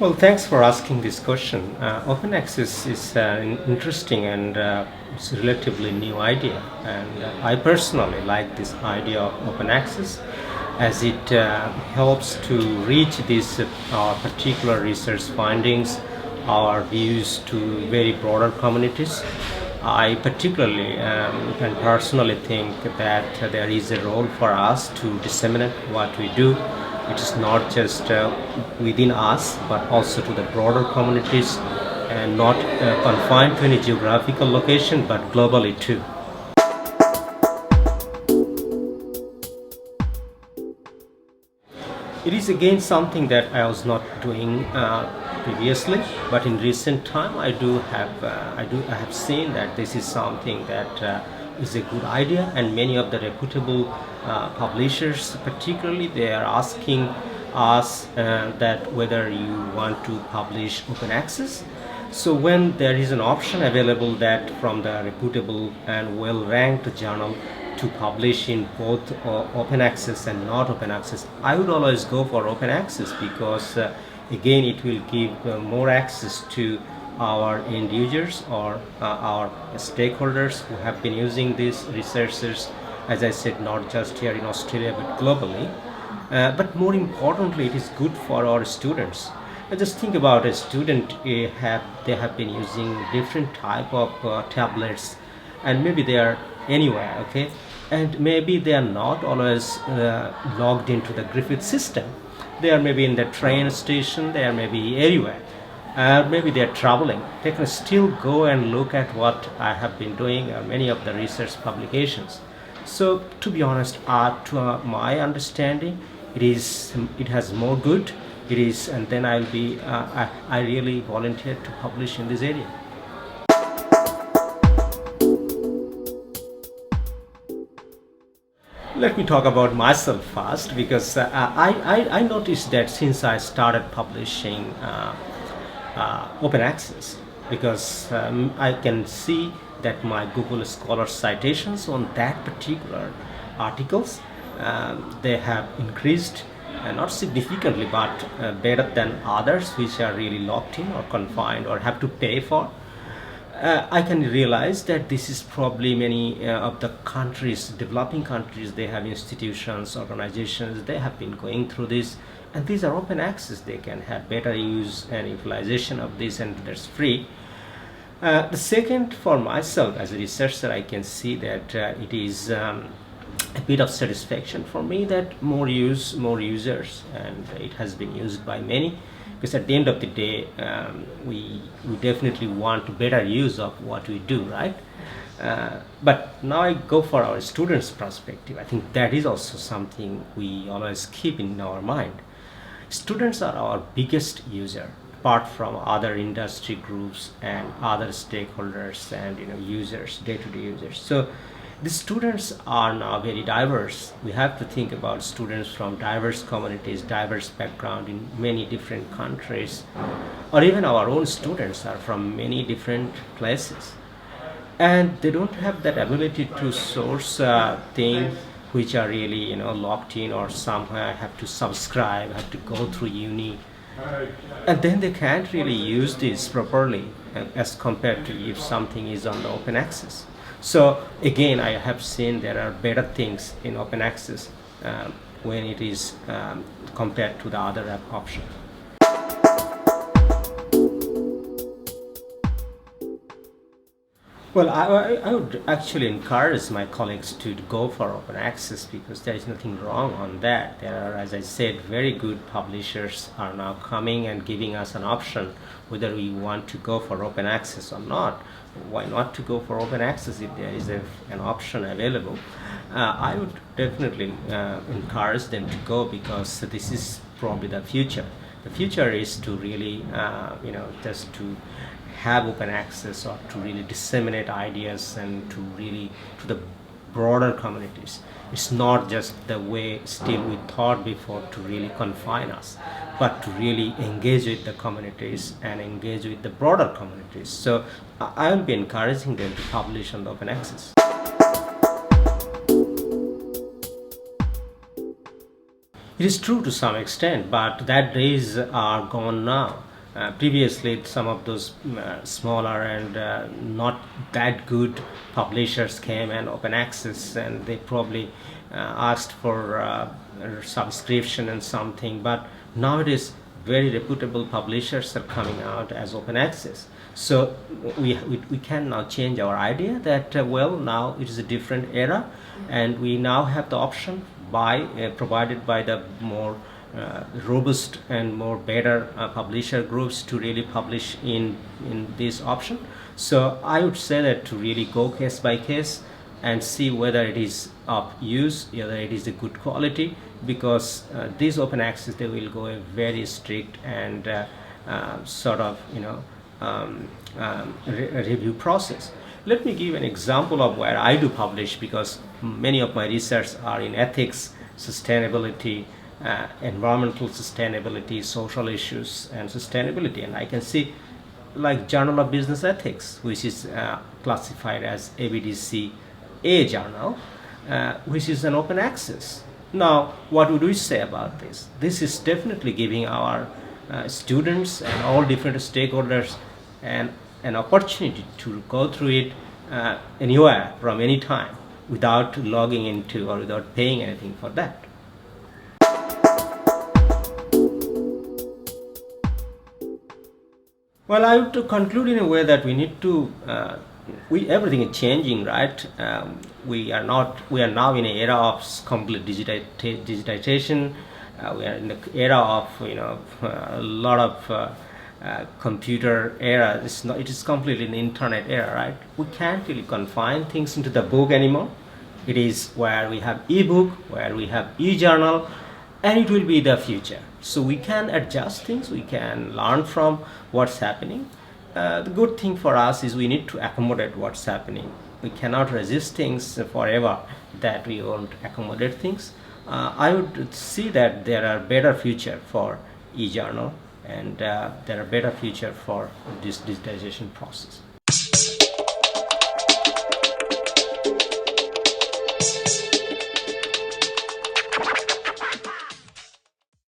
Well, thanks for asking this question. Open access is an interesting and it's a relatively new idea, and I personally like this idea of open access as it helps to reach these our particular research findings, our views to very broader communities. I particularly and personally think that there is a role for us to disseminate what we do. It is not just within us, but also to the broader communities, and not confined to any geographical location, but globally too. It is again something that I was not doing previously, but in recent time I have seen that this is something that is a good idea, and many of the reputable publishers, particularly, they are asking us that whether you want to publish open access. So when there is an option available that from the reputable and well-ranked journal to publish in both open access and not open access, I would always go for open access because again it will give more access to our end users or our stakeholders who have been using these resources, as I said, not just here in Australia but globally. But more importantly, it is good for our students. Just think about a student, they have been using different type of tablets, and maybe they are anywhere, okay, and maybe they are not always logged into the Griffith system. They are maybe in the train station, they are maybe anywhere, maybe they are traveling. They can still go and look at what I have been doing or many of the research publications. So to be honest, to my understanding, it has more good. It is, and then I really volunteered to publish in this area. Let me talk about myself first, because I noticed that since I started publishing open access, because I can see that my Google Scholar citations on that particular articles, they have increased, not significantly, but better than others which are really locked in or confined or have to pay for. I can realize that this is probably many of the countries, developing countries, they have institutions, organizations, they have been going through this, and these are open access. They can have better use and utilization of this, and that's free. The second, for myself as a researcher, I can see that it is a bit of satisfaction for me that more users, and it has been used by many, because at the end of the day, we definitely want better use of what we do, right? But now I go for our students' perspective. I think that is also something we always keep in our mind. Students are our biggest user, apart from other industry groups and other stakeholders and users, day-to-day users. So the students are now very diverse. We have to think about students from diverse communities, diverse background in many different countries, or even our own students are from many different places. And they don't have that ability to source things which are really locked in, or somewhere have to subscribe, have to go through uni, and then they can't really use this properly as compared to if something is on the open access. So again, I have seen there are better things in open access when it is compared to the other app option. Well, I would actually encourage my colleagues to go for open access, because there is nothing wrong on that. There are, as I said, very good publishers are now coming and giving us an option whether we want to go for open access or not. Why not to go for open access if there is an option available? I would definitely encourage them to go, because this is probably the future. The future is to really, just to have open access, or to really disseminate ideas and to the broader communities. It's not just the way still we thought before to really confine us, but to really engage with the communities and engage with the broader communities. So I will be encouraging them to publish on the open access. It is true to some extent, but that days are gone now. Previously, some of those smaller and not that good publishers came and open access, and they probably asked for subscription and something. But nowadays, very reputable publishers are coming out as open access. So we can now change our idea that well, now it is a different era, and we now have the option provided by the more robust and more better publisher groups to really publish in this option. So I would say that to really go case by case and see whether it is of use, whether it is a good quality, because these open access, they will go a very strict and sort of review process. Let me give an example of where I do publish, because many of my research are in ethics, sustainability, environmental sustainability, social issues, and sustainability. And I can see like Journal of Business Ethics, which is classified as ABDC A journal, which is an open access. Now, what would we say about this? This is definitely giving our students and all different stakeholders an opportunity to go through it anywhere from any time without logging into or without paying anything for that. Well, I would to conclude in a way that we need to everything is changing, right? We are now in an era of complete digitization. We are in the era of a lot of computer era. It is completely an internet era, right? We can't really confine things into the book anymore. It is where we have ebook, where we have e-journal, and it will be the future. So we can adjust things, we can learn from what's happening. The good thing for us is we need to accommodate what's happening. We cannot resist things forever that we won't accommodate things. I would see that there are better future for e-journal, and there are better future for this digitization process.